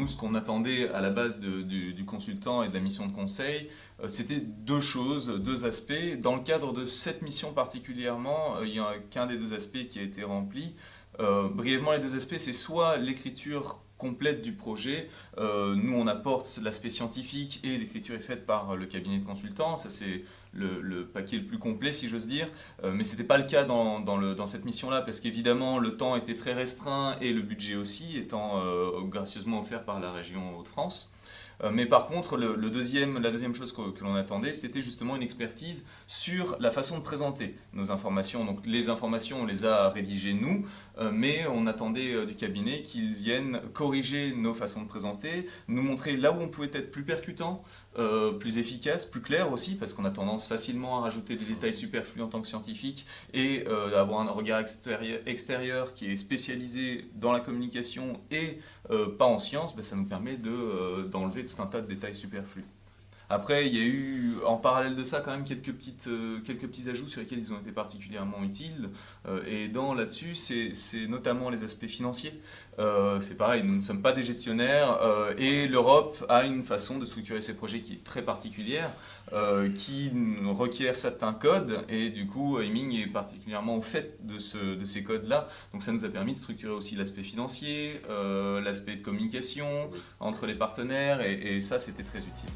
nous, ce qu'on attendait à la base du consultant et de la mission de conseil, c'était deux choses, deux aspects. Dans le cadre de cette mission particulièrement, il n'y a qu'un des deux aspects qui a été rempli. Brièvement, les deux aspects, c'est soit l'écriture complète du projet. Nous, on apporte l'aspect scientifique et l'écriture est faite par le cabinet de consultants. Ça, c'est le paquet le plus complet, si j'ose dire. Mais ce n'était pas le cas dans cette mission-là, parce qu'évidemment, le temps était très restreint et le budget aussi, étant gracieusement offert par la région Hauts-de-France. Mais par contre, la deuxième chose que l'on attendait, c'était justement une expertise sur la façon de présenter nos informations. Donc les informations, on les a rédigées nous, mais on attendait du cabinet qu'ils viennent corriger nos façons de présenter, nous montrer là où on pouvait être plus percutant, plus efficace, plus clair aussi, parce qu'on a tendance facilement à rajouter des détails superflus en tant que scientifique et d'avoir un regard extérieur qui est spécialisé dans la communication et pas en sciences, ben, ça nous permet d'enlever tout un tas de détails superflus. Après, il y a eu en parallèle de ça quand même quelques petits ajouts sur lesquels ils ont été particulièrement utiles. Et aidant là-dessus, c'est notamment les aspects financiers. C'est pareil, nous ne sommes pas des gestionnaires et l'Europe a une façon de structurer ses projets qui est très particulière, qui requiert certains codes et du coup, Aiming est particulièrement au fait de ces codes-là. Donc ça nous a permis de structurer aussi l'aspect financier, l'aspect de communication entre les partenaires et ça, c'était très utile.